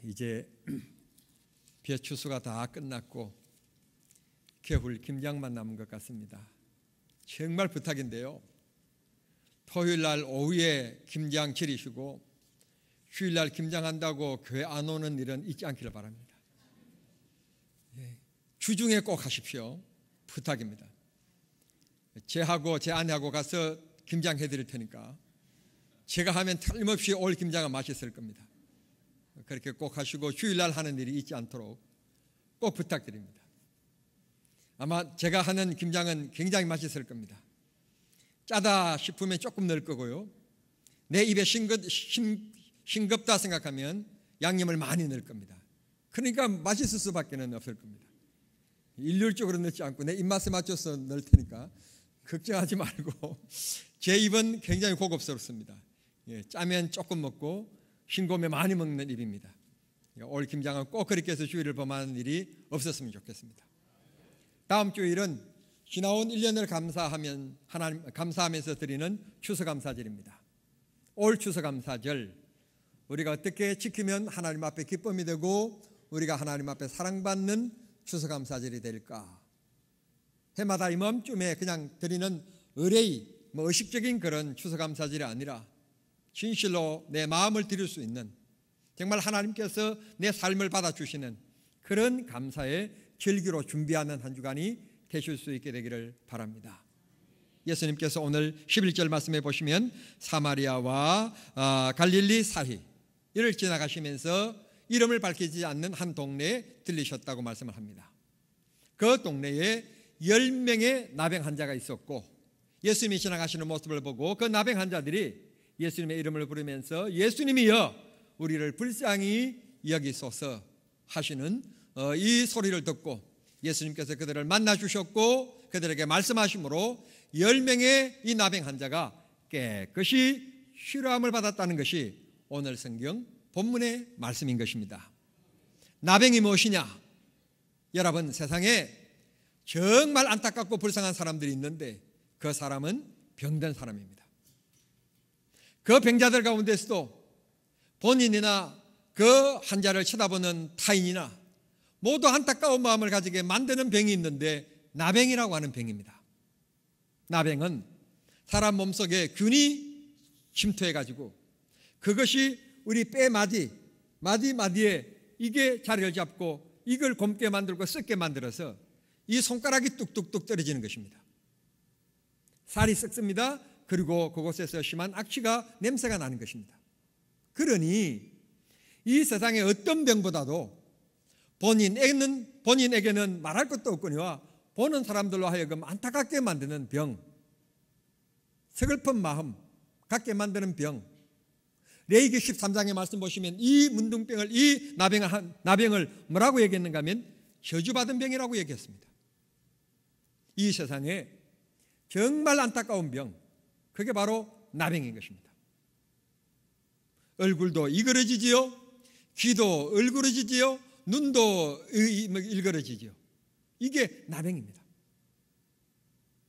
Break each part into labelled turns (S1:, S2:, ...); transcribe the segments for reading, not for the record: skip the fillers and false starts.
S1: 이제 벼추수가 다 끝났고 겨울 김장만 남은 것 같습니다. 정말 부탁인데요, 토요일날 오후에 김장 지리시고 주일날 김장한다고 교회 안 오는 일은 있지 않기를 바랍니다. 주중에 꼭 하십시오. 부탁입니다. 제하고 제 아내하고 가서 김장해 드릴 테니까 제가 하면 틀림없이 올 김장은 맛있을 겁니다. 그렇게 꼭 하시고 주일날 하는 일이 있지 않도록 꼭 부탁드립니다. 아마 제가 하는 김장은 굉장히 맛있을 겁니다. 짜다 싶으면 조금 넣을 거고요, 내 입에 싱겁다 생각하면 양념을 많이 넣을 겁니다. 그러니까 맛있을 수밖에 없을 겁니다. 일률적으로 넣지 않고 내 입맛에 맞춰서 넣을 테니까 걱정하지 말고. 제 입은 굉장히 고급스럽습니다. 짜면 조금 먹고 싱거우면 많이 먹는 입입니다. 올 김장은 꼭 그렇게 해서 주일을 범하는 일이 없었으면 좋겠습니다. 다음 주일은 지나온 1년을 감사하면서 드리는 추수감사절입니다. 올 추수감사절 우리가 어떻게 지키면 하나님 앞에 기쁨이 되고 우리가 하나님 앞에 사랑받는 추수감사절이 될까? 해마다 이맘쯤에 그냥 드리는 의뢰의 의식적인 그런 추수감사절이 아니라 진실로 내 마음을 드릴 수 있는, 정말 하나님께서 내 삶을 받아주시는 그런 감사의 절기로 준비하는 한 주간이 되실 수 있게 되기를 바랍니다. 예수님께서 오늘 11절 말씀해 보시면 사마리아와 갈릴리 사이를 지나가시면서 이름을 밝히지 않는 한 동네에 들리셨다고 말씀을 합니다. 그 동네에 10명의 나병 환자가 있었고 예수님이 지나가시는 모습을 보고 그 나병 환자들이 예수님의 이름을 부르면서 예수님이여 우리를 불쌍히 여기소서 하시는 이 소리를 듣고 예수님께서 그들을 만나 주셨고 그들에게 말씀하심으로 10명의 이 나병 환자가 깨끗이 치료함을 받았다는 것이 오늘 성경 본문의 말씀인 것입니다. 나병이 무엇이냐? 여러분, 세상에 정말 안타깝고 불쌍한 사람들이 있는데 그 사람은 병든 사람입니다. 그 병자들 가운데서도 본인이나 그 환자를 쳐다보는 타인이나 모두 안타까운 마음을 가지게 만드는 병이 있는데 나병이라고 하는 병입니다. 나병은 사람 몸속에 균이 침투해가지고 그것이 우리 뼈 마디에 이게 자리를 잡고 이걸 곪게 만들고 썩게 만들어서 이 손가락이 뚝뚝뚝 떨어지는 것입니다. 살이 썩습니다. 그리고 그곳에서 심한 악취가 냄새가 나는 것입니다. 그러니 이 세상의 어떤 병보다도 본인에게는 말할 것도 없거니와 보는 사람들로 하여금 안타깝게 만드는 병, 서글픈 마음 갖게 만드는 병, 레위기 13장의 말씀 보시면 이 문둥병을, 이 나병을 뭐라고 얘기했는가 하면 저주받은 병이라고 얘기했습니다. 이 세상에 정말 안타까운 병, 그게 바로 나병인 것입니다. 얼굴도 이그러지지요, 귀도 얼그러지지요, 눈도 일그러지지요. 이게 나병입니다.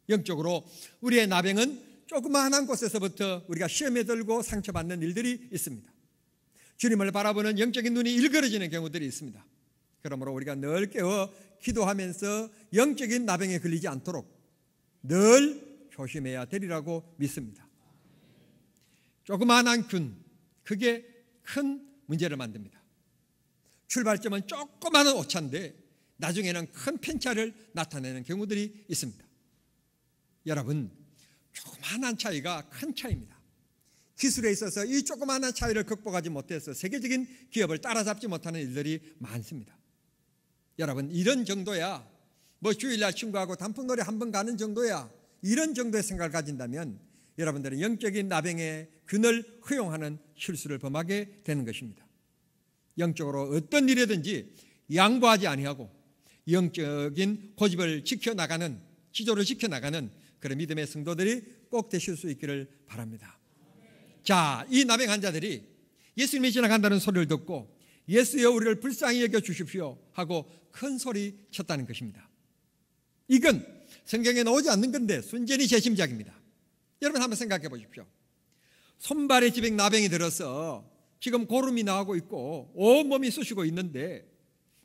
S1: 영적으로 우리의 나병은 조그마한 곳에서부터 우리가 시험에 들고 상처받는 일들이 있습니다. 주님을 바라보는 영적인 눈이 일그러지는 경우들이 있습니다. 그러므로 우리가 늘 깨어 기도하면서 영적인 나병에 걸리지 않도록 늘 조심해야 되리라고 믿습니다. 조그마한 균, 그게 큰 문제를 만듭니다. 출발점은 조그마한 오차인데 나중에는 큰 편차를 나타내는 경우들이 있습니다. 여러분, 조그마한 차이가 큰 차이입니다. 기술에 있어서 이 조그마한 차이를 극복하지 못해서 세계적인 기업을 따라잡지 못하는 일들이 많습니다. 여러분, 이런 정도야, 주일날 친구하고 단풍놀이 한번 가는 정도야, 이런 정도의 생각을 가진다면 여러분들은 영적인 나병의 균을 허용하는 실수를 범하게 되는 것입니다. 영적으로 어떤 일이든지 양보하지 아니하고 영적인 고집을 지켜나가는, 지조를 지켜나가는 그런 믿음의 성도들이 꼭 되실 수 있기를 바랍니다. 자, 이 나병 환자들이 예수님이 지나간다는 소리를 듣고 예수여 우리를 불쌍히 여겨 주십시오 하고 큰 소리 쳤다는 것입니다. 이건 성경에 나오지 않는 건데 순전히 제 짐작입니다. 여러분 한번 생각해 보십시오. 손발에 지병 나병이 들어서 지금 고름이 나오고 있고 온몸이 쑤시고 있는데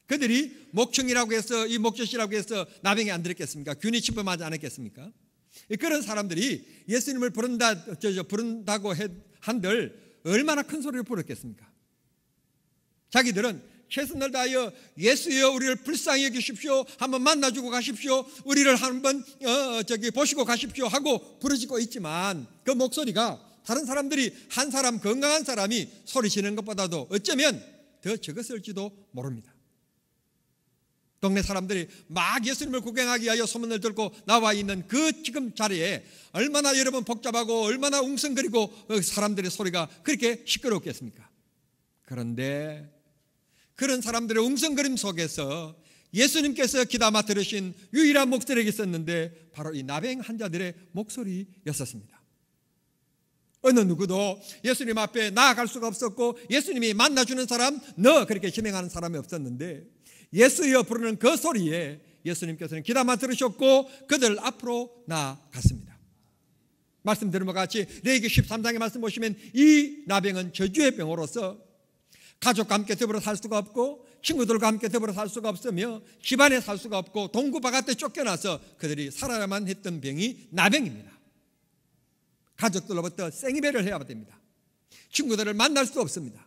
S1: 그들이 목청이라고 해서 이 목젖이라고 해서 나병이 안 들었겠습니까? 균이 침범하지 않았겠습니까? 그런 사람들이 예수님을 부른다고 한들 얼마나 큰 소리를 부르겠습니까? 자기들은 최선을 다하여 예수여 우리를 불쌍히 여기십시오, 한번 만나주고 가십시오, 우리를 한번 보시고 가십시오 하고 부르짖고 있지만 그 목소리가 다른 사람들이 한 사람 건강한 사람이 소리치는 것보다도 어쩌면 더 적었을지도 모릅니다. 동네 사람들이 막 예수님을 구경하기 위하여 소문을 들고 나와 있는 그 지금 자리에 얼마나 여러분 복잡하고 얼마나 웅성거리고 사람들의 소리가 그렇게 시끄럽겠습니까? 그런데 그런 사람들의 웅성거림 속에서 예수님께서 귀담아 들으신 유일한 목소리가 있었는데 바로 이 나병 환자들의 목소리였었습니다. 어느 누구도 예수님 앞에 나아갈 수가 없었고 예수님이 만나주는 사람, 너 그렇게 지명하는 사람이 없었는데 예수여 부르는 그 소리에 예수님께서는 귀담아 들으셨고 그들 앞으로 나아갔습니다. 말씀드린 것 같이 레위기 13장의 말씀 보시면 이 나병은 저주의 병으로서 가족과 함께 더불어 살 수가 없고 친구들과 함께 더불어 살 수가 없으며 집안에 살 수가 없고 동구 바깥에 쫓겨나서 그들이 살아야만 했던 병이 나병입니다. 가족들로부터 생이별을 해야 됩니다. 친구들을 만날 수 없습니다.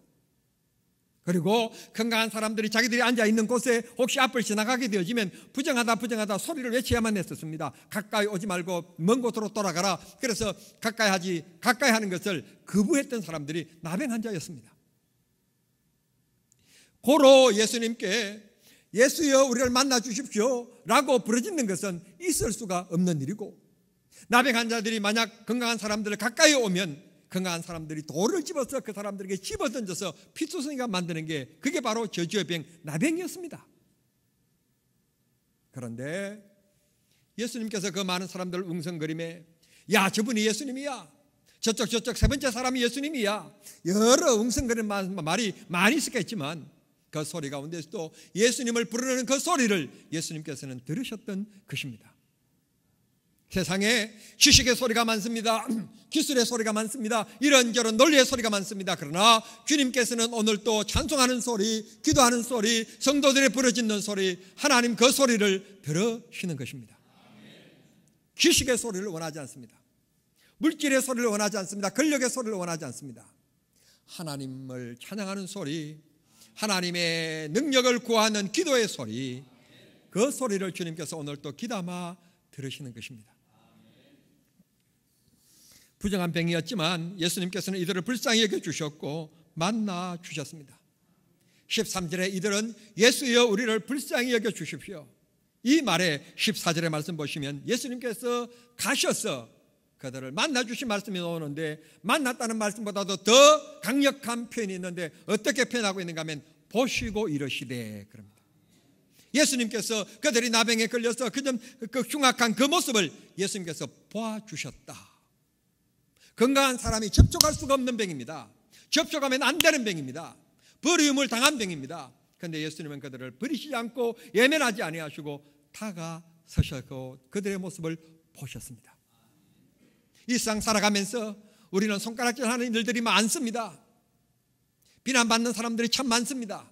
S1: 그리고 건강한 사람들이 자기들이 앉아있는 곳에 혹시 앞을 지나가게 되어지면 부정하다 소리를 외쳐야만 했었습니다. 가까이 오지 말고 먼 곳으로 돌아가라. 그래서 가까이 하는 것을 거부했던 사람들이 나병 환자였습니다. 고로 예수님께 예수여 우리를 만나 주십시오 라고 부르짖는 것은 있을 수가 없는 일이고 나병 환자들이 만약 건강한 사람들을 가까이 오면 건강한 사람들이 돌을 집어서 그 사람들에게 집어던져서 피투성이가 만드는 게 그게 바로 저주의 병 나병이었습니다. 그런데 예수님께서 그 많은 사람들 웅성거림에 야 저분이 예수님이야, 저쪽 세 번째 사람이 예수님이야, 여러 웅성거리는 말이 많이 있었겠지만 그 소리 가운데서도 예수님을 부르는 그 소리를 예수님께서는 들으셨던 것입니다. 세상에 지식의 소리가 많습니다. 기술의 소리가 많습니다. 이런저런 논리의 소리가 많습니다. 그러나 주님께서는 오늘 또 찬송하는 소리, 기도하는 소리, 성도들의 부르짖는 소리, 하나님 그 소리를 들으시는 것입니다. 지식의 소리를 원하지 않습니다. 물질의 소리를 원하지 않습니다. 권력의 소리를 원하지 않습니다. 하나님을 찬양하는 소리, 하나님의 능력을 구하는 기도의 소리, 그 소리를 주님께서 오늘 또 귀담아 들으시는 것입니다. 부정한 병이었지만 예수님께서는 이들을 불쌍히 여겨주셨고 만나 주셨습니다. 13절에 이들은 예수여 우리를 불쌍히 여겨주십시오, 이 말에 14절의 말씀 보시면 예수님께서 가셔서 그들을 만나 주신 말씀이 나오는데 만났다는 말씀보다도 더 강력한 표현이 있는데 어떻게 표현하고 있는가 하면 보시고 이르시되 그럽니다. 예수님께서 그들이 나병에 걸려서 그 흉악한 그 모습을 예수님께서 보아주셨다. 건강한 사람이 접촉할 수가 없는 병입니다. 접촉하면 안 되는 병입니다. 버림을 당한 병입니다. 그런데 예수님은 그들을 버리시지 않고 예면하지 아니하시고 다가서셨고 그들의 모습을 보셨습니다. 이 세상 살아가면서 우리는 손가락질하는 일들이 많습니다. 비난받는 사람들이 참 많습니다.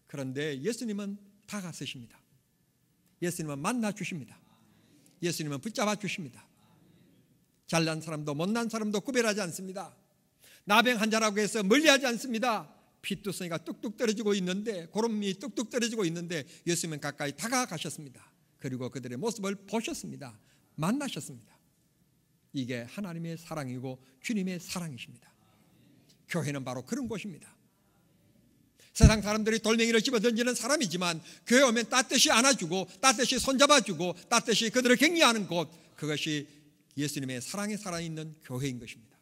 S1: 그런데 예수님은 다가서십니다. 예수님은 만나 주십니다. 예수님은 붙잡아 주십니다. 잘난 사람도 못난 사람도 구별하지 않습니다. 나병 환자라고 해서 멀리하지 않습니다. 피투성이가 뚝뚝 떨어지고 있는데, 고름이 뚝뚝 떨어지고 있는데 예수님은 가까이 다가가셨습니다. 그리고 그들의 모습을 보셨습니다. 만나셨습니다. 이게 하나님의 사랑이고 주님의 사랑이십니다. 교회는 바로 그런 곳입니다. 세상 사람들이 돌멩이를 집어던지는 사람이지만 교회 오면 따뜻이 안아주고 따뜻이 손잡아주고 따뜻이 그들을 격려하는 곳, 그것이 예수님의 사랑에 살아있는 교회인 것입니다.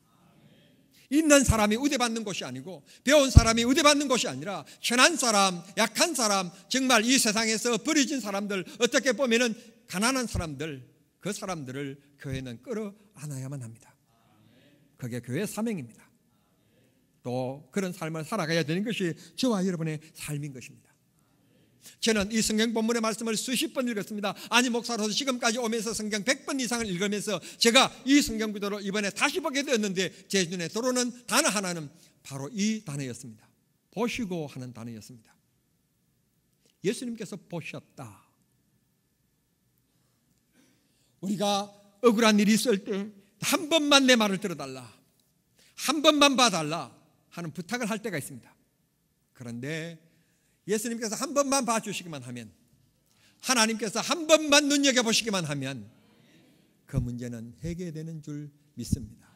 S1: 있는 사람이 우대받는 것이 아니고 배운 사람이 우대받는 것이 아니라 천한 사람, 약한 사람, 정말 이 세상에서 버려진 사람들, 어떻게 보면은 가난한 사람들, 그 사람들을 교회는 끌어안아야만 합니다. 그게 교회의 사명입니다. 또 그런 삶을 살아가야 되는 것이 저와 여러분의 삶인 것입니다. 저는 이 성경 본문의 말씀을 수십 번 읽었습니다. 아니 목사로서 지금까지 오면서 성경 100번 이상을 읽으면서 제가 이 성경 구절을 이번에 다시 보게 되었는데 제 눈에 들어오는 단어 하나는 바로 이 단어였습니다. 보시고 하는 단어였습니다. 예수님께서 보셨다. 우리가 억울한 일이 있을 때 한 번만 내 말을 들어달라, 한 번만 봐달라 하는 부탁을 할 때가 있습니다. 그런데 예수님께서 한 번만 봐주시기만 하면, 하나님께서 한 번만 눈여겨보시기만 하면 그 문제는 해결되는 줄 믿습니다.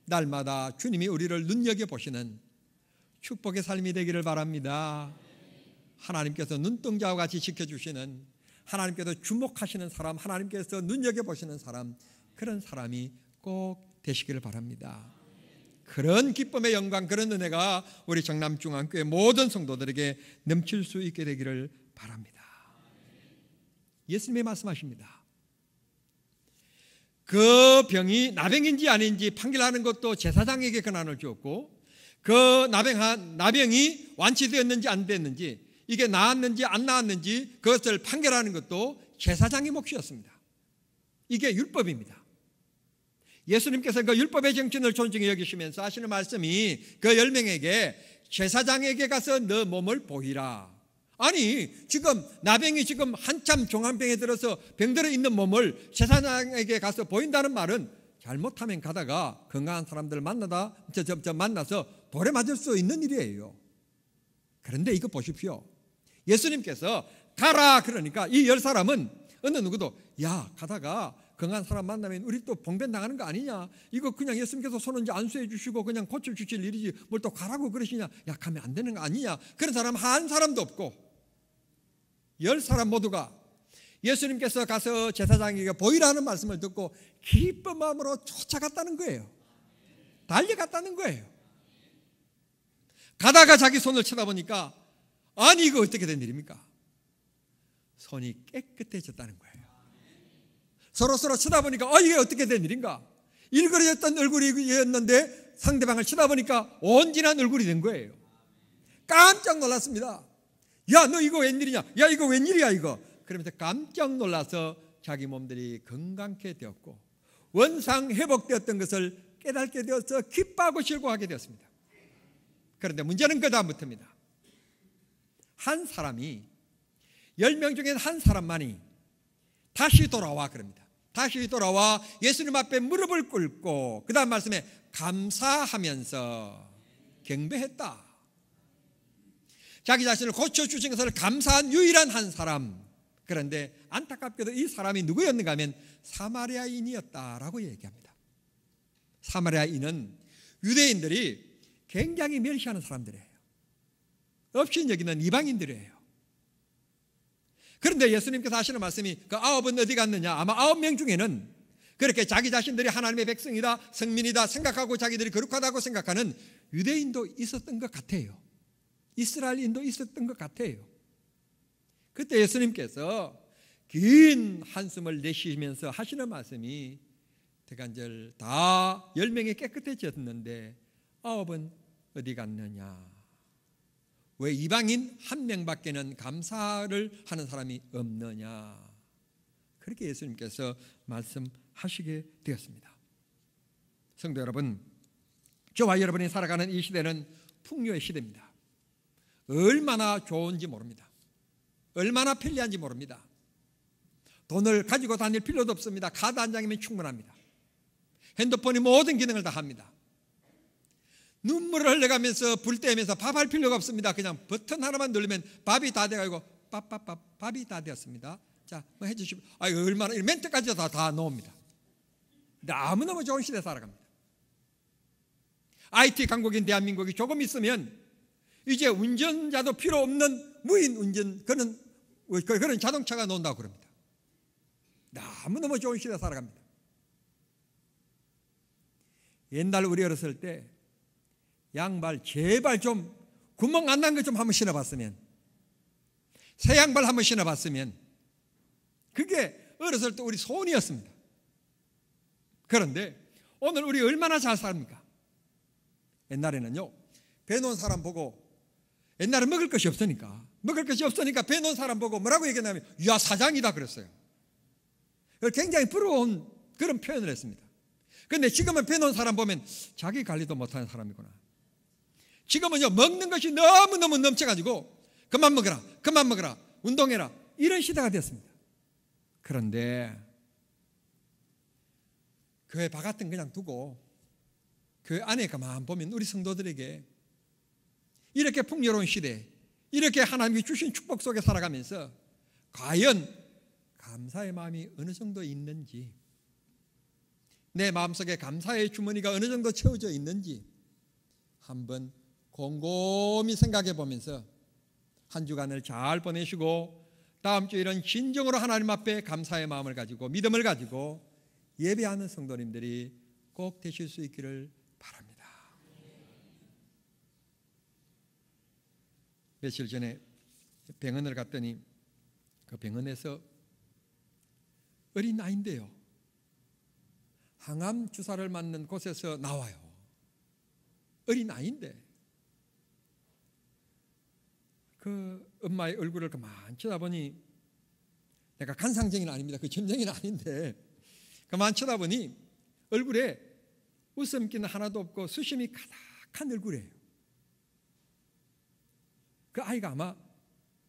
S1: 날마다 주님이 우리를 눈여겨보시는 축복의 삶이 되기를 바랍니다. 하나님께서 눈동자와 같이 지켜주시는, 하나님께서 주목하시는 사람, 하나님께서 눈여겨보시는 사람, 그런 사람이 꼭 되시기를 바랍니다. 그런 기쁨의 영광, 그런 은혜가 우리 정남중앙교회 모든 성도들에게 넘칠 수 있게 되기를 바랍니다. 예수님이 말씀하십니다. 그 병이 나병인지 아닌지 판결하는 것도 제사장에게 권한을 주었고, 그 나병이 완치되었는지 안 됐는지, 이게 나았는지 안 나았는지 그것을 판결하는 것도 제사장의 몫이었습니다. 이게 율법입니다. 예수님께서 그 율법의 정신을 존중히 여기시면서 하시는 말씀이 그 10명에게 제사장에게 가서 너 몸을 보이라. 아니, 지금 나병이 지금 한참 종한병에 들어서 병들어 있는 몸을 제사장에게 가서 보인다는 말은 잘못하면 가다가 건강한 사람들 만나서 돌에 맞을 수 있는 일이에요. 그런데 이거 보십시오. 예수님께서 가라 그러니까 이 10사람은 어느 누구도 야, 가다가 건강한 사람 만나면 우리 또 봉변 당하는 거 아니냐, 이거 그냥 예수님께서 손은지 안수해 주시고 그냥 고쳐주실 일이지 뭘 또 가라고 그러시냐, 야 가면 안 되는 거 아니냐, 그런 사람 한 사람도 없고 10사람 모두가 예수님께서 가서 제사장에게 보이라는 말씀을 듣고 기쁜 마음으로 쫓아갔다는 거예요. 달려갔다는 거예요. 가다가 자기 손을 쳐다보니까 아니 이거 어떻게 된 일입니까? 손이 깨끗해졌다는 거예요. 서로 쳐다보니까 이게 어떻게 된 일인가? 일그러졌던 얼굴이었는데 상대방을 쳐다보니까 온전한 얼굴이 된 거예요. 깜짝 놀랐습니다. 야, 너 이거 웬일이냐? 야, 이거 웬일이야 이거? 그러면서 깜짝 놀라서 자기 몸들이 건강케 되었고 원상 회복되었던 것을 깨닫게 되어서 기뻐하고 즐거워하게 되었습니다. 그런데 문제는 그 다음부터입니다. 한 사람이 10명 중에 한 사람만이 다시 돌아와 그럽니다. 다시 돌아와 예수님 앞에 무릎을 꿇고 그 다음 말씀에 감사하면서 경배했다. 자기 자신을 고쳐주신 것을 감사한 유일한 한 사람. 그런데 안타깝게도 이 사람이 누구였는가 하면 사마리아인이었다라고 얘기합니다. 사마리아인은 유대인들이 굉장히 멸시하는 사람들이에요. 없이 여기는 이방인들이에요. 그런데 예수님께서 하시는 말씀이 그 9은 어디 갔느냐? 아마 9명 중에는 그렇게 자기 자신들이 하나님의 백성이다, 성민이다 생각하고 자기들이 거룩하다고 생각하는 유대인도 있었던 것 같아요. 이스라엘인도 있었던 것 같아요. 그때 예수님께서 긴 한숨을 내쉬면서 하시는 말씀이 대간절 다 10명이 깨끗해졌는데 9은 어디 갔느냐? 왜 이방인 한 명밖에는 감사를 하는 사람이 없느냐? 그렇게 예수님께서 말씀하시게 되었습니다. 성도 여러분, 저와 여러분이 살아가는 이 시대는 풍요의 시대입니다. 얼마나 좋은지 모릅니다. 얼마나 편리한지 모릅니다. 돈을 가지고 다닐 필요도 없습니다. 카드 한 장이면 충분합니다. 핸드폰이 모든 기능을 다 합니다. 눈물을 흘려가면서 불 떼면서 밥할 필요가 없습니다. 그냥 버튼 하나만 누르면 밥이 다 돼가지고 밥이 다 되었습니다. 자, 뭐 해주시고, 얼마나 멘트까지 다 넣습니다. 너무너무 좋은 시대에 살아갑니다. IT 강국인 대한민국이 조금 있으면 이제 운전자도 필요 없는 무인 운전 그런 자동차가 나온다고 그럽니다. 너무너무 좋은 시대에 살아갑니다. 옛날 우리 어렸을 때 양발 제발 좀 구멍 안 난 거 좀 한번 신어봤으면, 새 양발 한번 신어봤으면, 그게 어렸을 때 우리 소원이었습니다. 그런데 오늘 우리 얼마나 잘 삽니까? 옛날에는요, 배놓은 사람 보고, 옛날에 먹을 것이 없으니까 배놓은 사람 보고 뭐라고 얘기했냐면 야, 사장이다 그랬어요. 굉장히 부러운 그런 표현을 했습니다. 그런데 지금은 배놓은 사람 보면 자기 관리도 못하는 사람이구나, 지금은요, 먹는 것이 너무너무 넘쳐가지고 그만 먹어라, 그만 먹어라, 운동해라, 이런 시대가 되었습니다. 그런데 교회 바깥은 그냥 두고 교회 안에 가만 보면 우리 성도들에게 이렇게 풍요로운 시대, 이렇게 하나님이 주신 축복 속에 살아가면서 과연 감사의 마음이 어느 정도 있는지, 내 마음속에 감사의 주머니가 어느 정도 채워져 있는지 한번 곰곰이 생각해 보면서 한 주간을 잘 보내시고 다음 주일은 진정으로 하나님 앞에 감사의 마음을 가지고 믿음을 가지고 예배하는 성도님들이 꼭 되실 수 있기를 바랍니다. 며칠 전에 병원을 갔더니 그 병원에서 어린아이인데요, 항암 주사를 맞는 곳에서 나와요. 어린아이인데 그 엄마의 얼굴을 가만 쳐다보니, 내가 간상쟁이는 아닙니다, 그 점쟁이는 아닌데 가만 쳐다보니 얼굴에 웃음기는 하나도 없고 수심이 가득한 얼굴이에요. 그 아이가 아마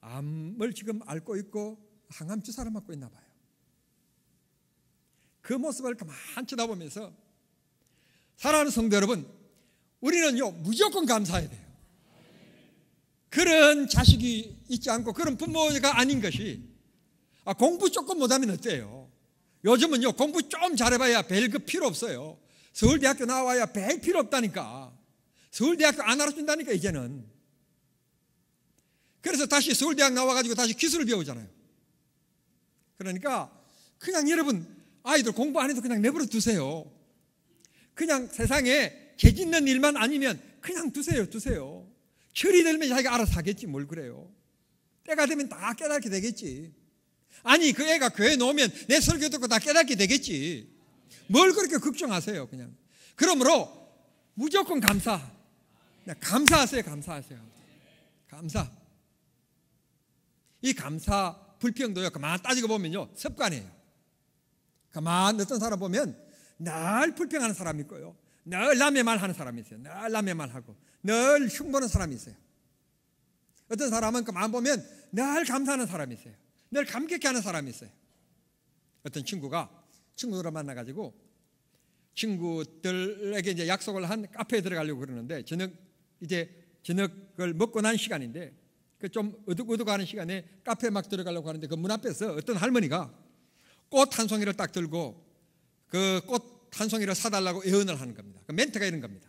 S1: 암을 지금 앓고 있고 항암 주사를 맞고 있나 봐요. 그 모습을 가만 쳐다보면서, 사랑하는 성도 여러분, 우리는요 무조건 감사해야 돼요. 그런 자식이 있지 않고 그런 부모가 아닌 것이, 공부 조금 못하면 어때요? 요즘은요 공부 좀 잘해봐야 별 필요 없어요. 서울대학교 나와야 별 필요 없다니까. 서울대학교 안 알아준다니까 이제는. 그래서 다시 서울대학 나와가지고 다시 기술을 배우잖아요. 그러니까 그냥 여러분 아이들 공부 안 해도 그냥 내버려 두세요. 그냥 세상에 개 짖는 일만 아니면 그냥 두세요. 철이 들면 자기가 알아서 하겠지, 뭘 그래요. 때가 되면 다 깨닫게 되겠지. 아니 그 애가 교회에 놓으면 내 설교 듣고 다 깨닫게 되겠지. 뭘 그렇게 걱정하세요. 그냥. 그러므로 무조건 감사하세요. 감사. 이 감사 불평도요, 가만 따지고 보면요 습관이에요. 가만 어떤 사람 보면 늘 불평하는 사람이 있고요, 늘 남의 말 하는 사람이 있어요. 늘 남의 말 하고 늘 흉보는 사람이 있어요. 어떤 사람은 가만 보면 늘 감사하는 사람이 있어요. 늘 감격해 하는 사람이 있어요. 어떤 친구가 친구들을 만나가지고 친구들에게 이제 약속을 한 카페에 들어가려고 그러는데, 저녁을 먹고 난 시간인데 그 좀 어둑어둑하는 시간에 카페에 막 들어가려고 하는데 그 문 앞에서 어떤 할머니가 꽃 한 송이를 딱 들고 그 꽃 한 송이를 사달라고 애언을 하는 겁니다. 그 멘트가 이런 겁니다.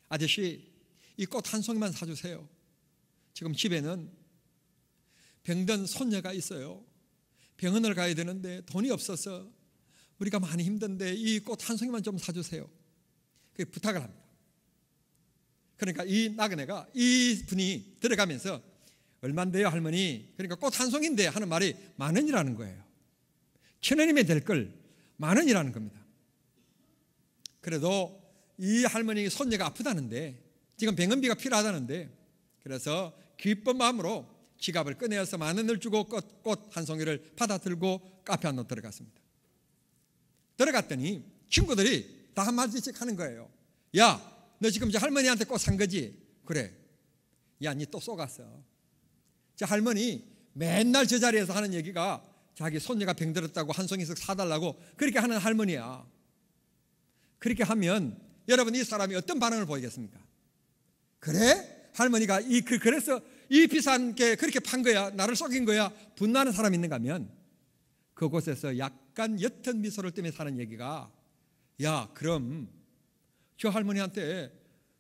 S1: 아저씨, 이 꽃 한 송이만 사주세요. 지금 집에는 병든 손녀가 있어요. 병원을 가야 되는데 돈이 없어서 우리가 많이 힘든데 이 꽃 한 송이만 좀 사주세요. 그 부탁을 합니다. 그러니까 이 나그네가, 이 분이 들어가면서 얼만데요 할머니? 그러니까 꽃 한 송인데 하는 말이 10,000원이라는 거예요. 1,000원이면 될 걸 10,000원이라는 겁니다. 그래도 이 할머니 손녀가 아프다는데, 지금 병원비가 필요하다는데, 그래서 기쁜 마음으로 지갑을 꺼내어서 10,000원을 주고 꽃 한 송이를 받아 들고 카페 안으로 들어갔습니다. 들어갔더니 친구들이 다 한마디씩 하는 거예요. 야, 너 지금 저 할머니한테 꽃 산 거지? 그래. 야, 니 또 쏘갔어. 저 할머니 맨날 저 자리에서 하는 얘기가 자기 손녀가 병들었다고 한 송이씩 사달라고 그렇게 하는 할머니야. 그렇게 하면 여러분 이 사람이 어떤 반응을 보이겠습니까? 그래? 할머니가 그래서 이 비싼 게 그렇게 판 거야, 나를 속인 거야, 분노하는 사람이 있는가 하면 그곳에서 약간 옅은 미소를 띠며 사는 얘기가, 야, 그럼 저 할머니한테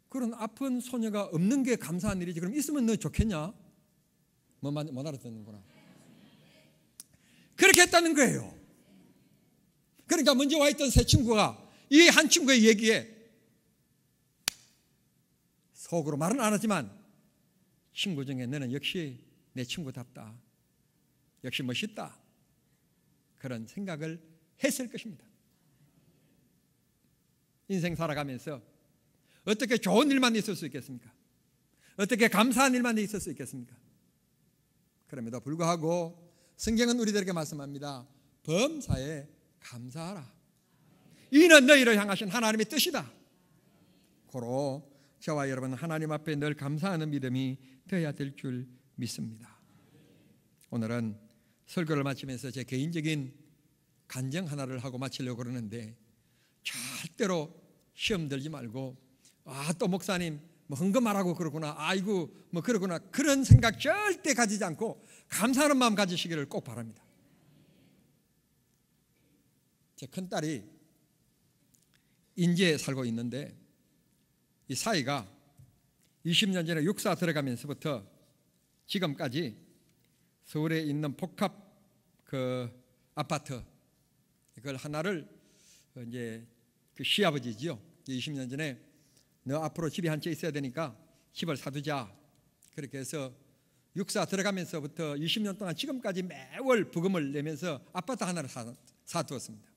S1: 그런 아픈 소녀가 없는 게 감사한 일이지, 그럼 있으면 너 좋겠냐? 못 알아듣는구나. 그렇게 했다는 거예요. 그러니까 먼저 와 있던 세 친구가 이 한 친구의 얘기에 속으로 말은 안 하지만 친구 중에 너는 역시 내 친구답다, 역시 멋있다, 그런 생각을 했을 것입니다. 인생 살아가면서 어떻게 좋은 일만 있을 수 있겠습니까? 어떻게 감사한 일만 있을 수 있겠습니까? 그럼에도 불구하고 성경은 우리들에게 말씀합니다. 범사에 감사하라. 이는 너희를 향하신 하나님의 뜻이다. 고로 저와 여러분 하나님 앞에 늘 감사하는 믿음이 되어야 될 줄 믿습니다. 오늘은 설교를 마치면서 제 개인적인 간증 하나를 하고 마치려고 그러는데, 절대로 시험 들지 말고 또 목사님 뭐 헌금하라고 그러구나, 아이고 뭐 그러구나, 그런 생각 절대 가지지 않고 감사하는 마음 가지시기를 꼭 바랍니다. 제 큰딸이 인제에 살고 있는데, 이 사이가 20년 전에 육사 들어가면서부터 지금까지 서울에 있는 복합 그 아파트, 그걸 하나를 이제 그 시아버지지요, 20년 전에 너 앞으로 집이 한 채 있어야 되니까 집을 사두자, 그렇게 해서 육사 들어가면서부터 20년 동안 지금까지 매월 부금을 내면서 아파트 하나를 사두었습니다.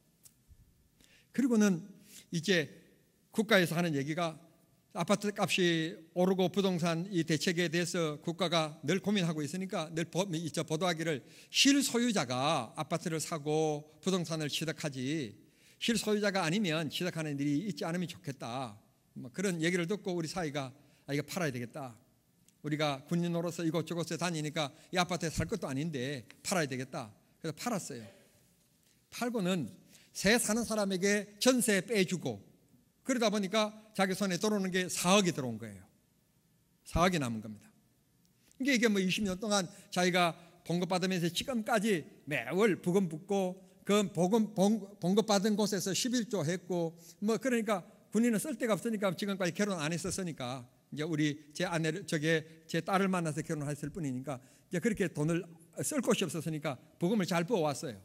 S1: 그리고는 이제 국가에서 하는 얘기가 아파트 값이 오르고 부동산 이 대책에 대해서 국가가 늘 고민하고 있으니까 늘 보도하기를, 실소유자가 아파트를 사고 부동산을 취득하지 실소유자가 아니면 취득하는 일이 있지 않으면 좋겠다, 뭐 그런 얘기를 듣고 우리 사이가 이거 팔아야 되겠다, 우리가 군인으로서 이곳저곳에 다니니까 이 아파트에 살 것도 아닌데 팔아야 되겠다, 그래서 팔았어요. 팔고는 새 사는 사람에게 전세 빼주고, 그러다 보니까 자기 손에 들어오는 게 4억이 들어온 거예요. 4억이 남은 겁니다. 이게 뭐 20년 동안 자기가 봉급받으면서 지금까지 매월 부금 붙고, 그 봉급받은 곳에서 11조 했고, 뭐 그러니까 군인은 쓸 데가 없으니까 지금까지 결혼 안 했었으니까, 이제 우리 제 아내를, 제 딸을 만나서 결혼했을 뿐이니까 이제 그렇게 돈을 쓸 곳이 없었으니까 부금을 잘 부어왔어요.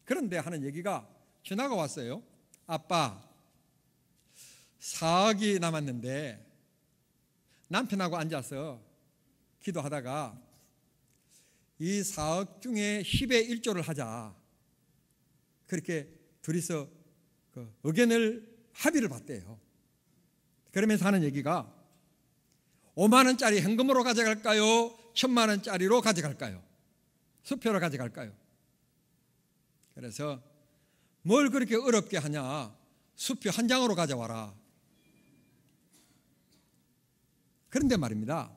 S1: 그런데 하는 얘기가 전화가 왔어요. 아빠, 4억이 남았는데 남편하고 앉아서 기도하다가 이 4억 중에 10의 1조를 하자, 그렇게 둘이서 그 의견을 합의를 봤대요. 그러면서 하는 얘기가 5만 원짜리 현금으로 가져갈까요? 1,000만 원짜리로 가져갈까요? 수표로 가져갈까요? 그래서 뭘 그렇게 어렵게 하냐, 수표 한 장으로 가져와라. 그런데 말입니다,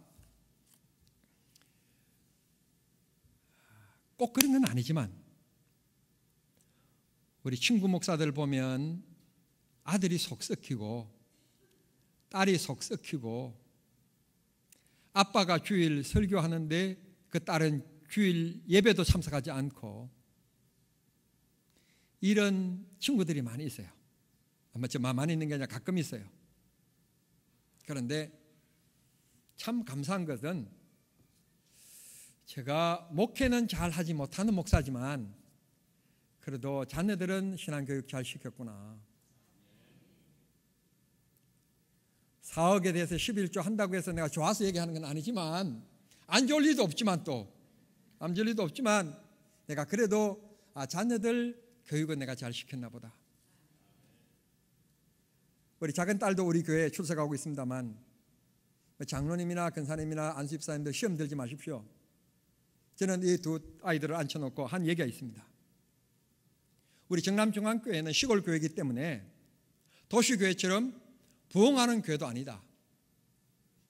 S1: 꼭 그런 건 아니지만 우리 친구 목사들 보면 아들이 속 썩히고 딸이 속 썩히고, 아빠가 주일 설교하는데 그 딸은 주일 예배도 참석하지 않고, 이런 친구들이 많이 있어요. 아마 많이 있는 게 아니라 가끔 있어요. 그런데 참 감사한 것은, 제가 목회는 잘 하지 못하는 목사지만 그래도 자녀들은 신앙교육 잘 시켰구나. 4억에 대해서 11조 한다고 해서 내가 좋아서 얘기하는 건 아니지만, 안 좋을 리도 없지만 안 좋을 리도 없지만 내가 그래도 자녀들 교육은 내가 잘 시켰나 보다. 우리 작은 딸도 우리 교회에 출석하고 있습니다만, 장로님이나 근사님이나 안수집사님들 시험 들지 마십시오. 저는 이 두 아이들을 앉혀놓고 한 얘기가 있습니다. 우리 정남중앙교회는 시골 교회이기 때문에 도시교회처럼 부흥하는 교회도 아니다.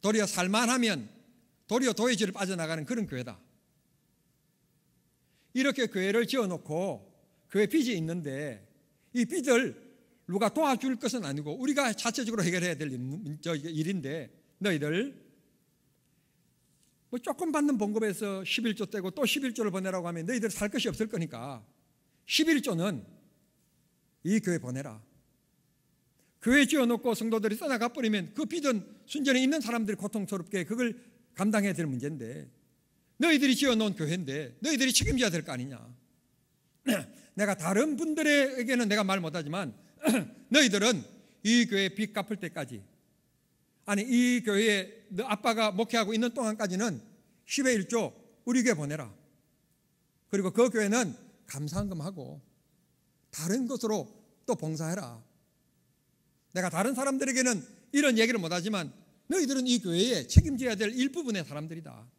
S1: 도리어 살만하면 도리어 도회지를 빠져나가는 그런 교회다. 이렇게 교회를 지어놓고 교회 빚이 있는데, 이 빚을 누가 도와줄 것은 아니고 우리가 자체적으로 해결해야 될 일인데, 너희들 뭐 조금 받는 봉급에서 11조 떼고 또 11조를 보내라고 하면 너희들 살 것이 없을 거니까 11조는 이 교회 보내라. 교회 지어놓고 성도들이 떠나가 버리면 그 빚은 순전히 있는 사람들이 고통스럽게 그걸 감당해야 될 문제인데, 너희들이 지어놓은 교회인데 너희들이 책임져야 될 거 아니냐. 내가 다른 분들에게는 내가 말 못하지만 너희들은 이 교회 빚 갚을 때까지, 아니 이 교회에 너 아빠가 목회하고 있는 동안까지는 10의 1조 우리 교회 보내라. 그리고 그 교회는 감사헌금하고 다른 것으로 또 봉사해라. 내가 다른 사람들에게는 이런 얘기를 못하지만 너희들은 이 교회에 책임져야 될 일부분의 사람들이다.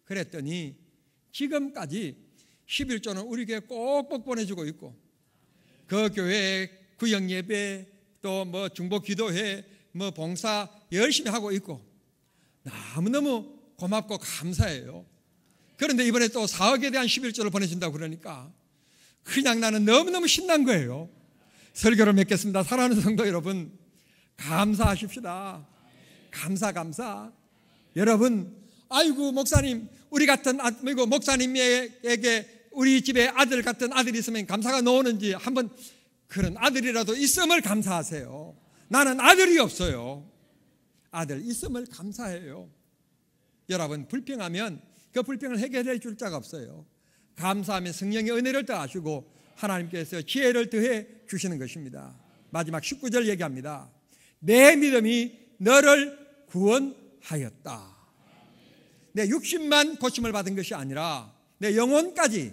S1: 그랬더니 지금까지 11조는 우리 교회에 꼭꼭 보내주고 있고, 그 교회에 구역예배, 또 뭐 중보기도회, 봉사 열심히 하고 있고 너무너무 고맙고 감사해요. 그런데 이번에 또 사역에 대한 11조를 보내준다고 그러니까 그냥 나는 너무너무 신난 거예요. 설교를 맺겠습니다. 사랑하는 성도 여러분, 감사하십시다. 감사. 여러분, 아이고 목사님, 우리 같은 목사님에게 우리 집에 아들 같은 아들이 있으면 감사가 나오는지 한번 그런 아들이라도 있음을 감사하세요. 나는 아들이 없어요. 아들 있음을 감사해요. 여러분, 불평하면 그 불평을 해결해 줄 자가 없어요. 감사하면 성령의 은혜를 더하시고 하나님께서 지혜를 더해 주시는 것입니다. 마지막 19절 얘기합니다. 내 믿음이 너를 구원하였다. 내 육신만 고침을 받은 것이 아니라 내 영혼까지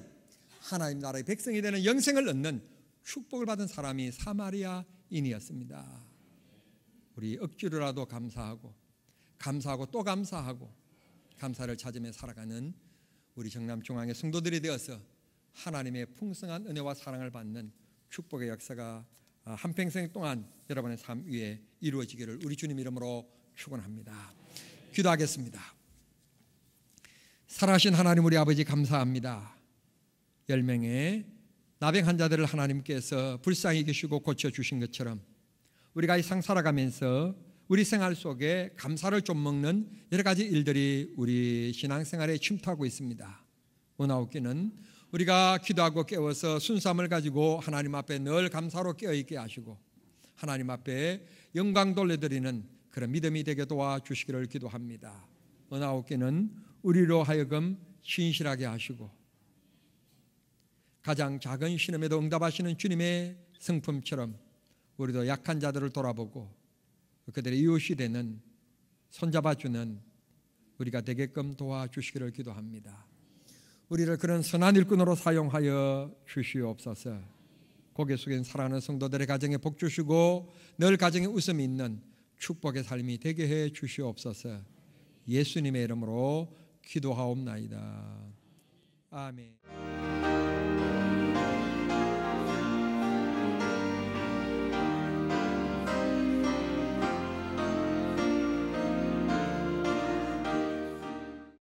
S1: 하나님 나라의 백성이 되는 영생을 얻는 축복을 받은 사람이 사마리아인이었습니다. 우리 억지로라도 감사하고 또 감사하고 감사를 찾으며 살아가는 우리 정남중앙의 성도들이 되어서 하나님의 풍성한 은혜와 사랑을 받는 축복의 역사가 한평생 동안 여러분의 삶 위에 이루어지기를 우리 주님 이름으로 축원합니다. 기도하겠습니다. 살아계신 하나님 우리 아버지 감사합니다. 10명의 나병 환자들을 하나님께서 불쌍히 계시고 고쳐주신 것처럼 우리가 이 상 살아가면서 우리 생활 속에 감사를 좀 먹는 여러 가지 일들이 우리 신앙생활에 침투하고 있습니다. 원하옵기는 우리가 기도하고 깨워서 순수함을 가지고 하나님 앞에 늘 감사로 깨어있게 하시고 하나님 앞에 영광 돌려드리는 그런 믿음이 되게 도와주시기를 기도합니다. 원하옵기는 우리로 하여금 신실하게 하시고 가장 작은 신음에도 응답하시는 주님의 성품처럼 우리도 약한 자들을 돌아보고 그들의 이웃이 되는 손잡아주는 우리가 되게끔 도와주시기를 기도합니다. 우리를 그런 선한 일꾼으로 사용하여 주시옵소서. 고개 숙인 사랑하는 성도들의 가정에 복 주시고 늘 가정에 웃음이 있는 축복의 삶이 되게 해 주시옵소서. 예수님의 이름으로 기도하옵나이다. 아멘.